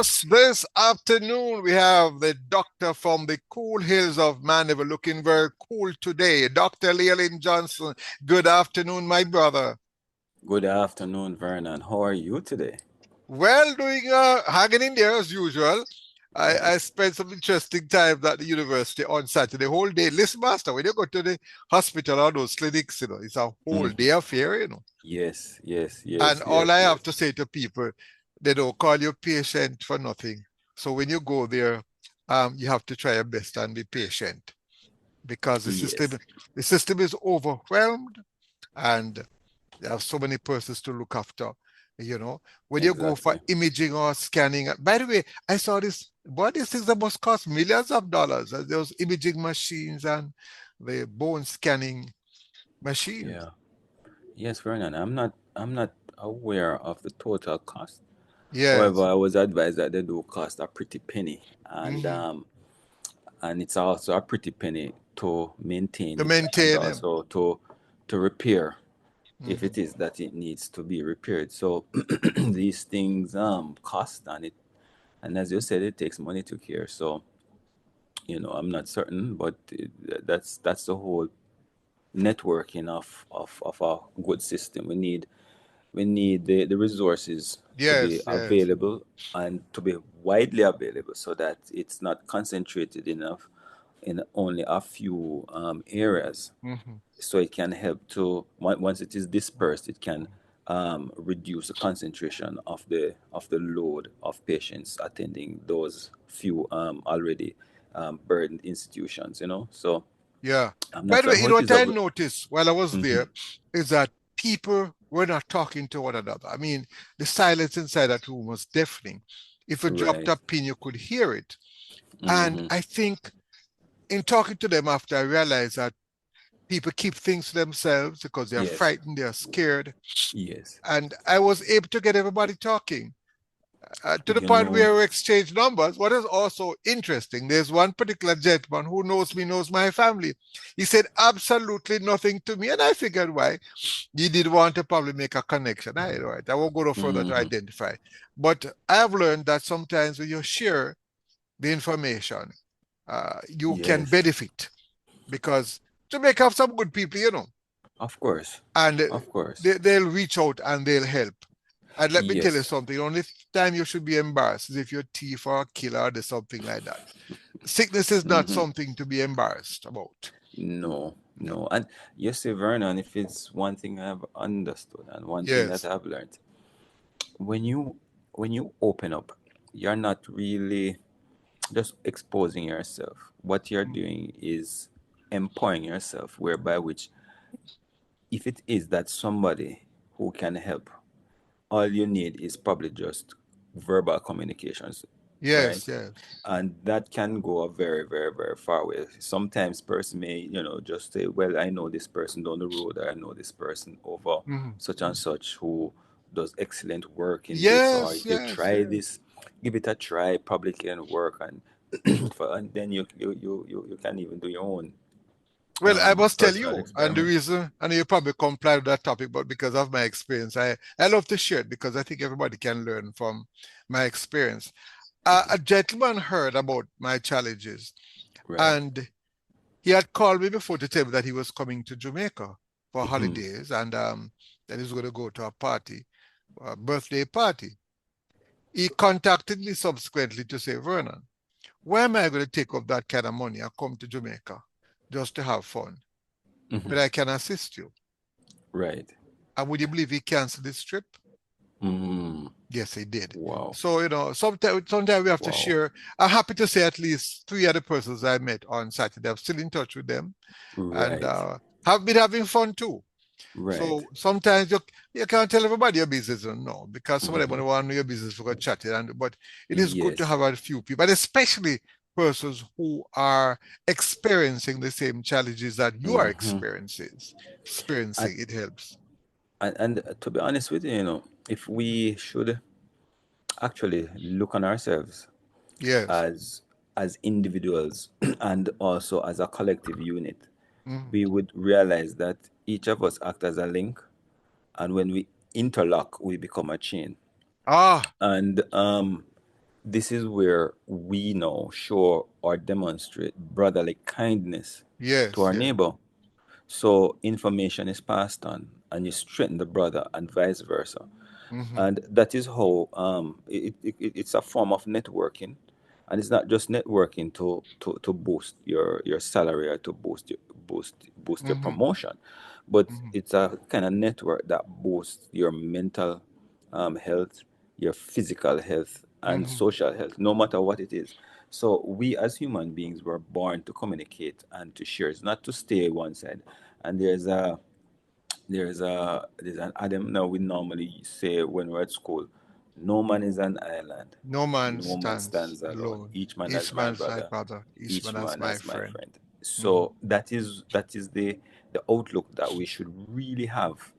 Yes, this afternoon we have the doctor from the cool hills of Mandeville looking very cool today. Dr. Llewellyn Johnson, good afternoon, my brother. Good afternoon, Vernon. How are you today? Well, doing hanging in there as usual. I spent some interesting times at the university on Saturday, whole day. Listen, master, when you go to the hospital or those clinics, it's a whole Mhm. day affair. Yes, yes, And yes, all yes, I have yes. to say to people, they don't call you patient for nothing. So when you go there, you have to try your best and be patient because Yes, the system is overwhelmed and there are so many persons to look after. You know, when you go for exactly. imaging or scanning, by the way, I saw this, what these things that must cost millions of dollars, those imaging machines and the bone scanning machines. Yeah. Yes, Vernon. I'm not aware of the total cost. However, Yes. I was advised that they do cost a pretty penny, Hmm. and it's also a pretty penny to maintain To it and maintain them. also to repair if it Hmm. is that it needs to be repaired. So these things cost, and as you said, it takes money to care. So I'm not certain, but that's the whole networking of a good system. We need the resources to be Yes, yes. available and to be widely available so that it's not concentrated enough in only a few areas, Hmm. so it can help to once it is dispersed, it can reduce the concentration of the load of patients attending those few already burdened institutions. So Yeah. I'm not By the way, certain how it what is I that. noticed while I was Mhm. there is that people were not talking to one another. I mean, the silence inside that room was deafening. If you dropped Right. a pin, you could hear it. And Hmm. I think in talking to them after, I realized that people keep things to themselves because they're Yes. frightened, they're scared. Yes. And I was able to get everybody talking. To the You point know. where we exchange numbers. What is also interesting, there's one particular gentleman who knows me, knows my family. He said absolutely nothing to me, and I figured why. He did want to probably make a connection. I won't go no further to Hmm. identify. But I've learned that sometimes when you share the information, you can Yes. benefit because Jamaica have some good people, Of course. and Of course. they'll reach out and they'll help. And let me tell you Yes. something, the only time you should be embarrassed is if you're a thief or a killer or something like that. Sickness is not Hmm. something to be embarrassed about. No, No. no. And you see, Vernon, if it's one thing I've understood and one thing that Yes. I've learned, when you open up, you're not really just exposing yourself. What you're doing is empowering yourself, whereby which if it is that somebody who can help, all you need is probably just verbal communications, Yes, right? yes. And that can go a very, very, very far way. Sometimes person may, just say, well, I know this person down the road, or I know this person over Mhm. such and such who does excellent work in this, or Yes, if you yes, try yes. this, give it a try, probably can work, and and then you can even do your own Well, I must tell personal you, and the experiment. reason, and you probably comply with that topic, but because of my experience, I love to share it because I think everybody can learn from my experience. A gentleman heard about my challenges, Right. and he had called me before to tell me that he was coming to Jamaica for holidays and that he was going to go to a party, a birthday party. He contacted me subsequently to say, Vernon, why am I going to take up that kind of money and come to Jamaica just to have fun? Hmm. But I can assist you. Right. And would you believe he canceled this trip? Mm. Yes, he did. Wow. So, sometimes we have to Wow. share. I'm happy to say at least three other persons I met on Saturday. I'm still in touch with them and Right. have been having fun too. Right. So sometimes you can't tell everybody your business, no, because some of them Hmm. don't want to know your business for chatting. But it is good to Yes. have a few people, and especially persons who are experiencing the same challenges that you are Hmm. experiencing. And, Experiencing it helps. and to be honest with you, if we should actually look on ourselves Yes. as individuals and also as a collective unit, Mhm. we would realize that each of us act as a link, and when we interlock, we become a chain. Ah, And this is where we now show or demonstrate brotherly kindness to Yes, our yes. neighbor. So information is passed on, and you strengthen the brother, and vice versa. Mm-hmm. And that is how it's a form of networking, and it's not just networking to boost your salary or to boost your Mm-hmm. promotion, but Mm-hmm. it's a kind of network that boosts your mental health, your physical health, and Mm-hmm. social health, no matter what it is. So we as human beings were born to communicate and to share. It's not to stay one side. And there's an Adam now we normally say when we're at school, no man is an island. No man No man stands stands alone. alone. Each man Each as my man's my brother. brother. Each Each man as man my as my friend. friend. Mm-hmm. So that is the outlook that we should really have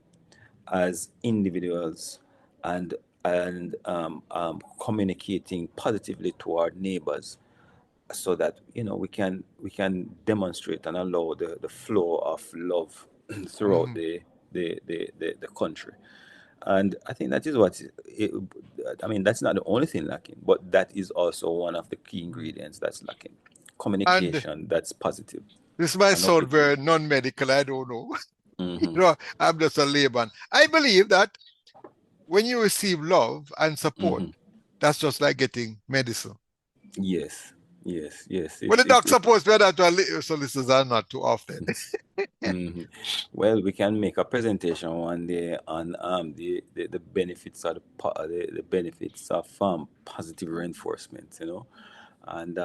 as individuals, and communicating positively to our neighbors, so that we can demonstrate and allow the flow of love throughout Mm-hmm. the country. And I think that is I mean, that's not the only thing lacking, but that is also one of the key Mm-hmm. ingredients that's lacking. And Communication that's positive this might and sound uplifting. very non-medical, I don't know. Hmm. I'm just a layman. I believe that when you receive love and support, Hmm. that's just like getting medicine. Yes, yes, yes. But the It doctor it supposed to be that solicitors are not too often. hmm. Well, we can make a presentation one day on the benefits of the benefits of positive reinforcement, and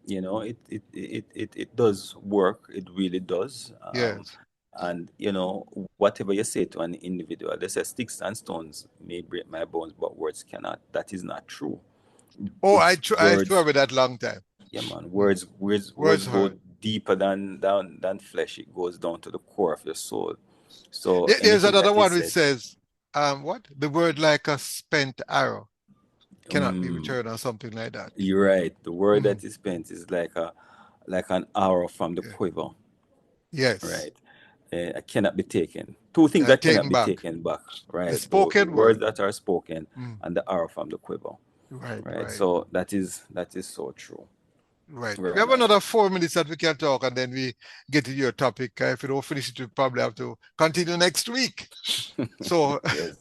it does work. It really does. Yes. And whatever you say to an individual, they say sticks and stones may break my bones, but words cannot. That is not true. Oh, I threw Words, away that long time. yeah, man. Mm. Words Words go hurt. deeper than flesh. It goes down to the core of your soul. So There's anything another that is one which said, says, what? The word like a spent arrow cannot be um, returned or something like that. you're right. The word Mhm. that is spent is like an arrow from the Yeah. quiver, Yes. right? It cannot be taken. Two things that cannot Taken be back. taken back, The right? The spoken words word. that are spoken Mm. and the arrow from the quiver, Right, right? right, So that is so true, right. We have Vernon. another 4 minutes that we can talk and then we get to your topic. If we don't finish it, we probably have to continue next week. So Yes,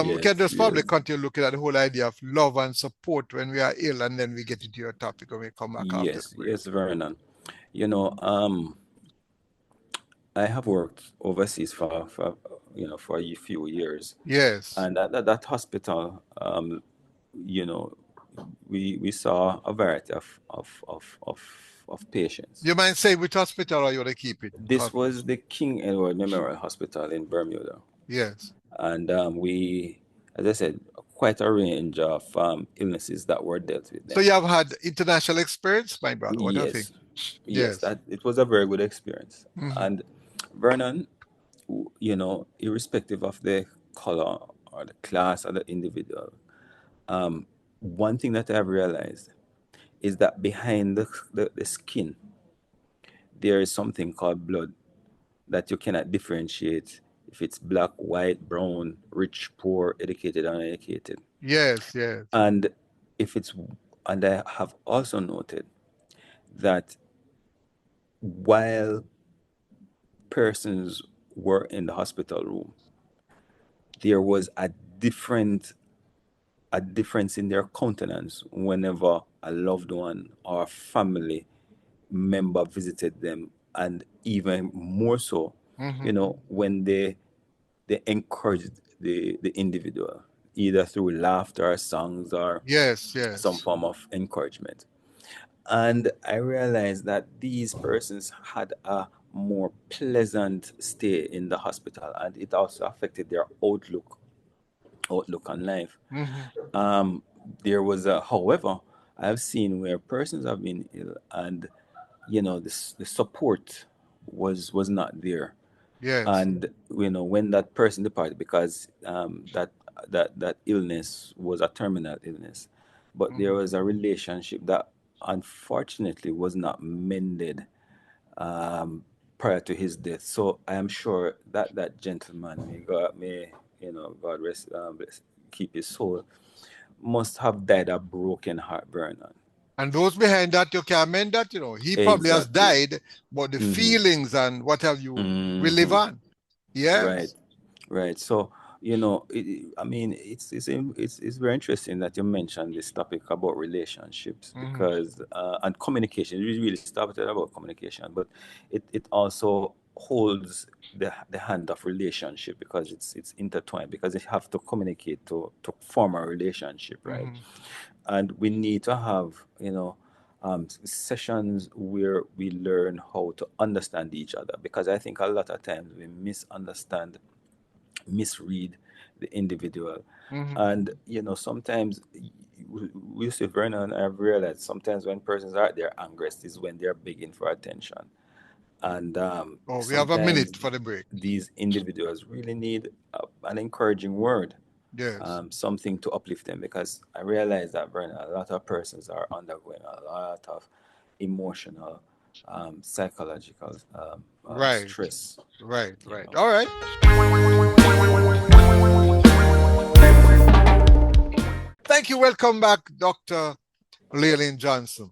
we can yes, just probably yes, continue looking at the whole idea of love and support when we are ill, and then we get into your topic when we come back after the yes, break. yes, Vernon. You know, I have worked overseas for a few years, Yes. and at that hospital, you know, we saw a variety of patients. You mind saying which hospital or you want to keep it This was confidential? the King Edward Memorial Hospital in Bermuda, Yes. and as I said, quite a range of illnesses that were dealt with So them. you have had international experience, my brother. What do you think? Yes, yes, Yes. that it was a very good experience. Hmm. And Vernon, irrespective of the color or the class or the individual, one thing that I've realized is that behind the skin, there is something called blood that you cannot differentiate if it's black, white, brown, rich, poor, educated, uneducated. Yes, yes. And if it's, and I have also noted that while persons were in the hospital room, there was different a difference in their countenance whenever a loved one or a family member visited them, and even more so, Hmm. when they encouraged the individual, either through laughter, songs, or Yes, some yes. form of encouragement. And I realized that these persons had a more pleasant stay in the hospital, and it also affected their outlook on life. Hmm. Um, however, I've seen where persons have been ill, and the support was not there. Yes. And when that person departed, because that illness was a terminal illness, but there Hmm. was a relationship that unfortunately was not mended um, prior to his death. So I am sure that that gentleman, may God rest, keep his soul, must have died a broken heart, Vernon. And those behind that, you can amend that, he probably has Exactly. died, but the feelings and what have you will live on. Right, Yes. right. So, I mean, it's very interesting that you mentioned this topic about relationships because and communication. We really started about communication, but it also holds the hand of relationship because it's intertwined because you have to communicate to form a relationship, right? And we need to have sessions where we learn how to understand each other because I think a lot of times we misunderstand, misread the individual. And sometimes we see Vernon, I've realized sometimes when persons are at their angriest is when they're begging for attention. And Oh, we have a sometimes minute for the break. these individuals really need an encouraging word, Yes. something to uplift them because I realize that Vernon, a lot of persons are undergoing a lot of emotional, psychological Right. stress. Right. You Right. know. All right. Thank you. Welcome back, Dr. Llewellyn Johnson.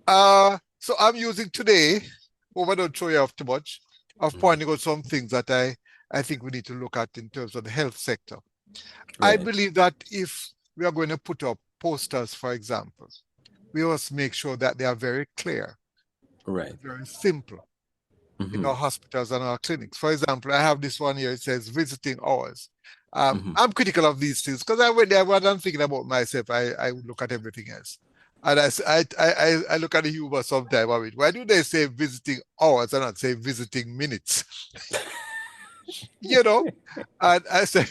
So I'm using today, hope I don't throw you off too much, of pointing out some things that I think we need to look at in terms of the health sector. I Right. believe that if we are going to put up posters, for example, we must make sure that they are very clear, Right. very simple in our hospitals and our clinics. For example, I have this one here, it says visiting hours. I'm critical of these things because I went there rather than thinking about myself, I would look at everything else. And I look at the humor sometimes. Why do they say visiting hours and not say visiting minutes? you know, and I say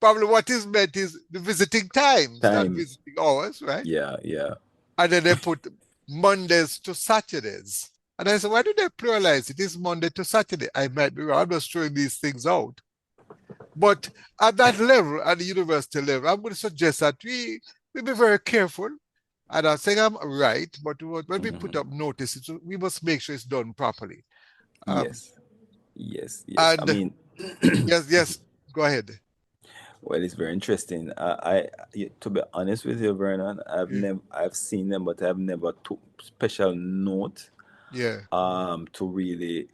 probably what is meant is the visiting times, not Times. visiting hours, right? Yeah, yeah. And then they put Mondays to Saturdays. And I said, why do they pluralize? It is Monday to Saturday. I might be wrong. I'm just throwing these things out. But at that level, at the university level, I'm going to suggest that we be very careful. And I'm saying I'm right, but when we put up notices, we must make sure it's done properly. Um, Yes. Yes, yes. I and mean, yes, go ahead. well, it's very interesting. To be honest with you, Vernon, Yeah, I've seen them, but I've never took special note, yeah. to really,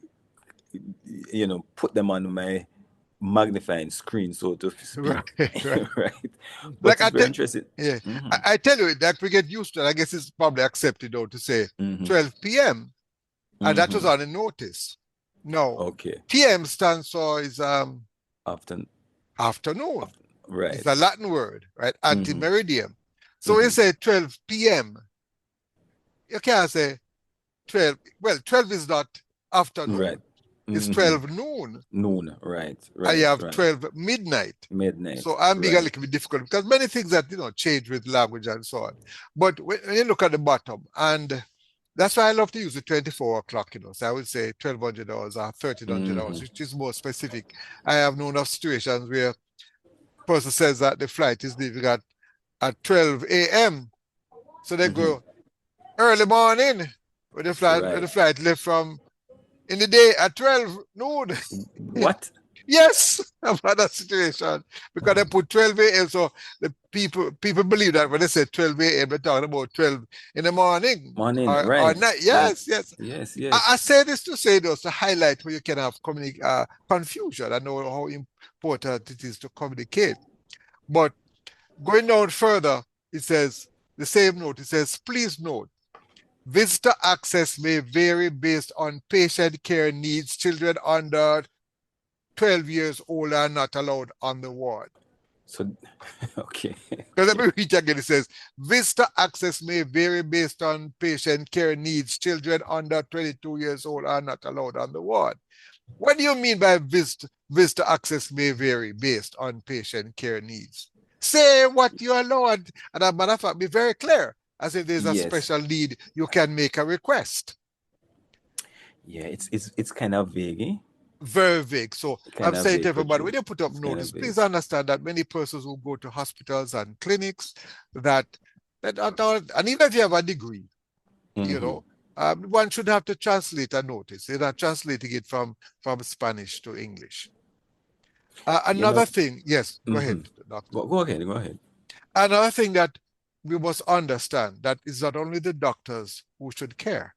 put them on my magnifying screen, so to speak, Right, right. right? But Like it's I very tell, interesting. yeah, Hmm. I tell you that we get used to it. I guess it's probably accepted though to say Hmm. 12 p.m. And that was Hmm. on a notice. No, Okay. PM stands for is Often, afternoon. It's right. a Latin word, right? Hmm. Anti-meridian. So when you Hmm. say 12 p.m., you can't say 12. Well, 12 is not Right. afternoon. It's Hmm. 12 noon. Noon. Right. And you Right. have Right. 12 midnight. So Midnight. I'm being a Right. little bit difficult because many things that change with language and so on. But when you look at the bottom, and that's why I love to use the 24 o'clock, So I would say 1200 hours or 1300 Hmm. hours, which is more specific. I have known of situations where person says that the flight is leaving at 12 a.m. So they Hmm. go early morning when Right. the flight left from in the day at 12 noon. What? Yes, I've had that situation because they put 12 a.m. So the people believe that when they say 12 a.m., they're talking about 12 in the morning Morning. or Right. night. Right. Yes, yes. Yes. I Yes. say this to say this to highlight where you can have confusion. I know how important it is to communicate. But going down further, it says the same note. It says, please note, visitor access may vary based on patient care needs. Children under 12 years old are not allowed on the ward. So, okay. So let Okay. me read again. It says, visitor access may vary based on patient care needs. Children under 22 years old are not allowed on the ward. What do you mean by visitor access may vary based on patient care needs? Say what you allowed. And as a matter of fact, be very clear. As if there's a Yes. special need, you can make a request. Yeah. It's kind of vague. Eh? Very vague. So Kind I'm of saying to vague, everybody, Patrice. when you put up It's kind of notice, vague. please understand that many persons who go to hospitals and clinics that and even if you have a degree, you Hmm. know, one should have to translate a notice. They're not translating it from Spanish to English. You Another know. thing, yes, go Hmm. ahead, doctor. Go ahead. Go ahead. Another thing that we must understand that is not only the doctors who should care.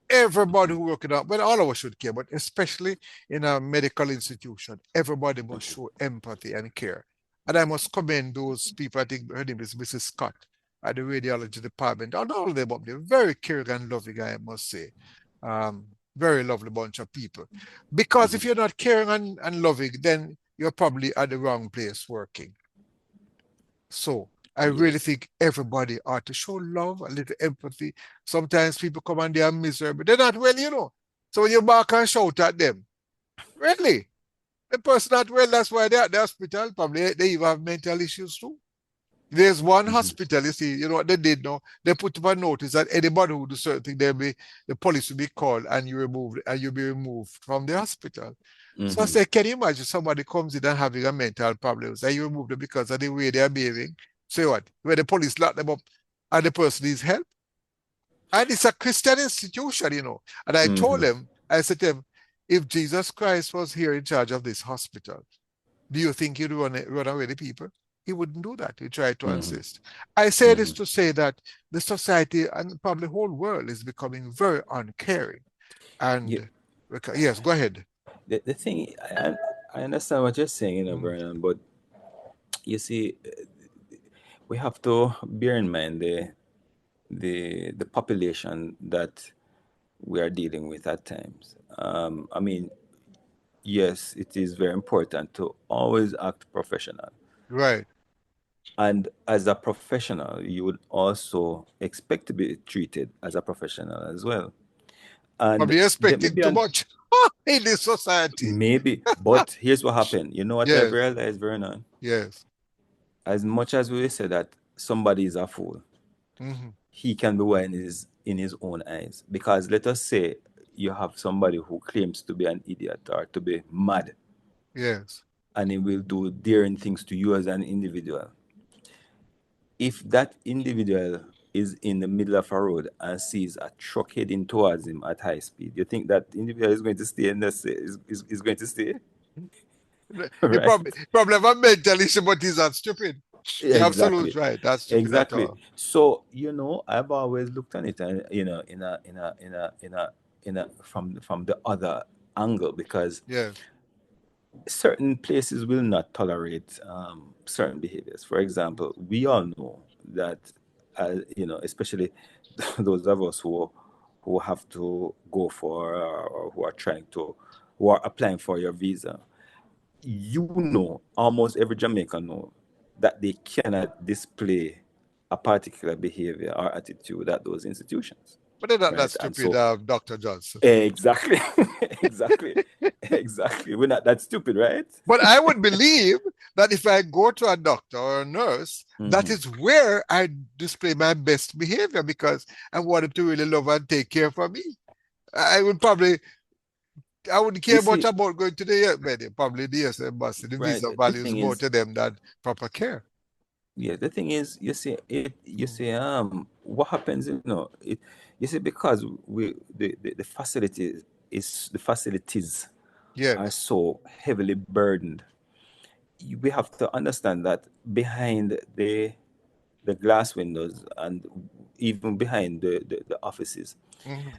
Everybody who work in a, well, all of us should care, but especially in a medical institution, everybody must show empathy and care. And I must commend those people. I think her name is Mrs. Scott at the radiology department. And all of them up there, very caring and loving, I must say. Very lovely bunch of people. Because if you're not caring and loving, then you're probably at the wrong place working. So I really Yes. think everybody ought to show love, a little empathy. Sometimes people come and they are miserable. They're not well, you know. So when you bark and shout at them, really, the person not well, that's why they're at the hospital. Probably they even have mental issues too. There's one hospital, you see, you know what they did now? They put up a notice that anybody who do certain thing, the police will be called and you'll be removed from the hospital. So I say, can you imagine somebody comes in and having a mental problems and you remove them because of the way they're behaving? Say what? When the police lock them up and the person needs help? And it's a Christian institution, you know. And I told them, I said to them, if Jesus Christ was here in charge of this hospital, do you think he'd run away the people? He wouldn't do that. He tried to assist. I say this to say that the society and probably the whole world is becoming very uncaring. Yeah. And yes, go ahead. The thing, I understand what you're saying, you know, Mm, Vernon, but you see, we have to bear in mind the population that we are dealing with at times. I mean, yes, it is very important to always act professional. right. And as a professional, you would also expect to be treated as a professional as well. And Probably there may expecting be too an much in this society. maybe, but here's what happened. You know what I've Yes, realized, Vernon? yes. As much as we say that somebody is a fool, Hmm. he can be wise in his own eyes. Because let us say you have somebody who claims to be an idiot or to be mad, Yes. and he will do daring things to you as an individual. If that individual is in the middle of a road and sees a truck heading towards him at high speed, you think that individual is going to stay in this is going to stay? He Right? probably have a mental issue, but he's not stupid. You're Exactly. absolutely right. That's stupid at Exactly. all. So, I've always looked at it and in a from the other angle, because Yes. certain places will not tolerate certain behaviors. For example, we all know that, especially those of us who have to go for or who are applying for your visa. Almost every Jamaican know that they cannot display a particular behavior or attitude at those institutions, But they're not that right? And stupid, so, Dr. Johnson. exactly, exactly, exactly. We're not that stupid, right? But I would believe that if I go to a doctor or a nurse, that is where I display my best behavior because I want them to really love and take care for me. I would probably, I wouldn't You care much see, about going to the probably the US embassy. The right? visa The values thing more is, to them than proper care. yeah, the thing is, Mm. what happens, you see, because the facilities are Yes. so heavily burdened. We have to understand that behind the glass windows and even behind the offices, Mhm.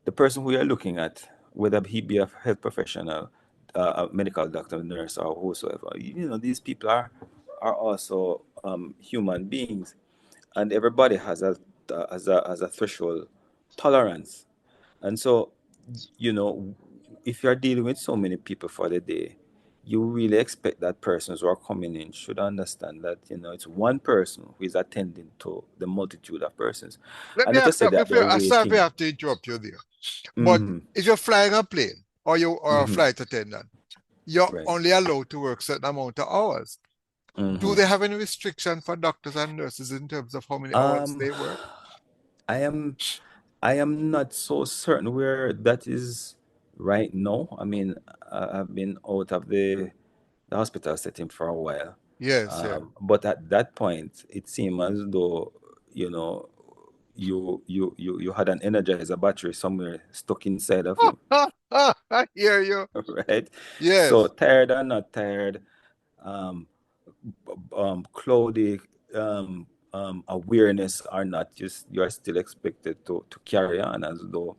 the person who you're looking at, whether he be a health professional, a medical doctor, nurse, or whosoever, these people are also human beings, and everybody has a threshold tolerance. And so, you know, if you're dealing with so many people for the day, you really expect that persons who are coming in should understand that, it's one person who is attending to the multitude of persons. Let And me let us ask say you, that they're I'm sorry if I waiting. have to interrupt you there. But Hmm. if you're flying a plane or you are a Hmm. flight attendant, you're Right. only allowed to work certain amount of hours. Do Hmm. they have any restriction for doctors and nurses in terms of how many hours Um, they work? I am I am not so certain where that is right now. I mean, I've been out of the hospital setting for a while. Yes, yeah. But at that point, it seemed as though, you know, you had an energizer battery somewhere stuck inside of you, I hear you. right? So Yes. tired or not tired, um, cloudy, awareness or not, just you are still expected to carry on as though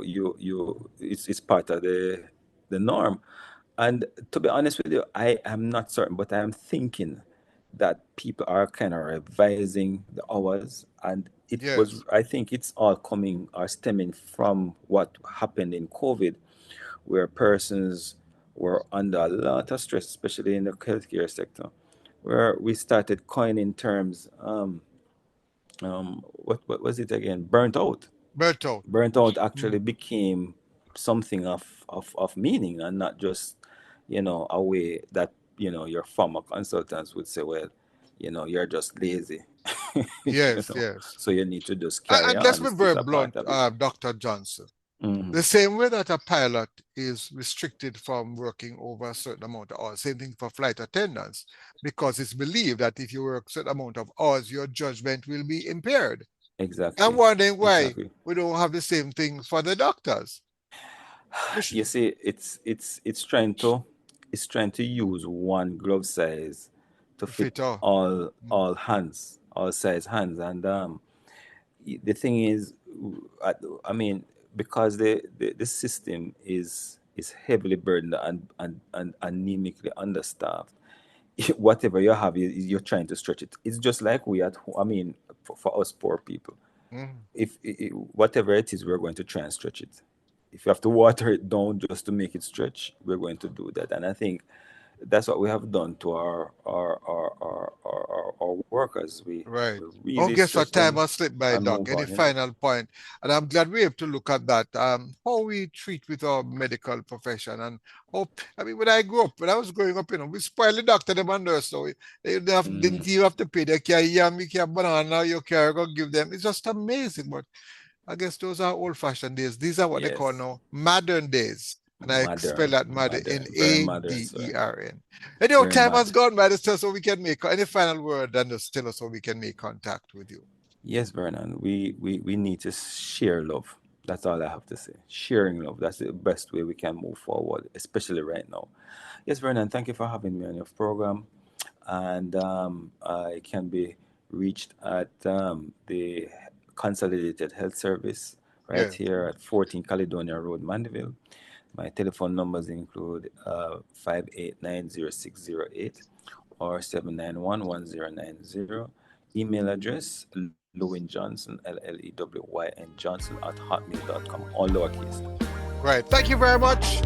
you it's part of the norm. And to be honest with you, I am not certain, but I am thinking that people are kind of revising the hours, and Yes. I think it's all coming or stemming from what happened in COVID, where persons were under a lot of stress, especially in the healthcare sector, where we started coining terms. What was it again? Burnt out. Berto. Burnt out actually Mm. became something of meaning, and not just, a way that, your former consultants would say, well, you're just lazy. you Yes, know, yes. so you need to just carry And let's on. be It's very a part blunt, of it. Dr. Johnson. Hmm. The same way that a pilot is restricted from working over a certain amount of hours, same thing for flight attendants, because it's believed that if you work a certain amount of hours, your judgment will be impaired. I'm Exactly. wondering why Exactly. we don't have the same thing for the doctors. You see, it's trying to use one glove size to fit Fit all. all hands, all size hands. And the thing is, I, I mean, because the system is heavily burdened and anemically understaffed. Whatever you have, you're trying to stretch it. It's just like we at home. I mean, for us poor people, Mm. if whatever it is, we're going to try and stretch it. If you have to water it down just to make it stretch, we're going to do that. And I think that's what we have done to our workers. We Right. Oh, really guess stretch what time them has slipped by, and Doc? move Any on. final point? And I'm glad we're able to look at that. How we treat with our medical profession and how, I mean, when I was growing up, we spoiled the doctor, them and nurse, so didn't Mhm. you have to pay the care yam, you care banana, you care go give them. It's just amazing. But I guess those are old-fashioned days. These are what they call Yes, now modern days. And I spell modern, that modern, modern, very modern, sir. N-A-D-E-R-N. Anyhow, Very time has modern. gone by. Just tell us so we can make any final word and just tell us so we can make contact with you. Yes, Vernon, we need to share love. That's all I have to say. Sharing love. That's the best way we can move forward, especially right now. Yes, Vernon, thank you for having me on your program. And I can be reached at the Consolidated Health Service right Yes. here at 14 Caledonia Road, Mandeville. My telephone numbers include 5890608 or 7911090. Email address Llewellyn Johnson, Llewyn Johnson at hotmail.com, all lowercase. Right. Thank you very much.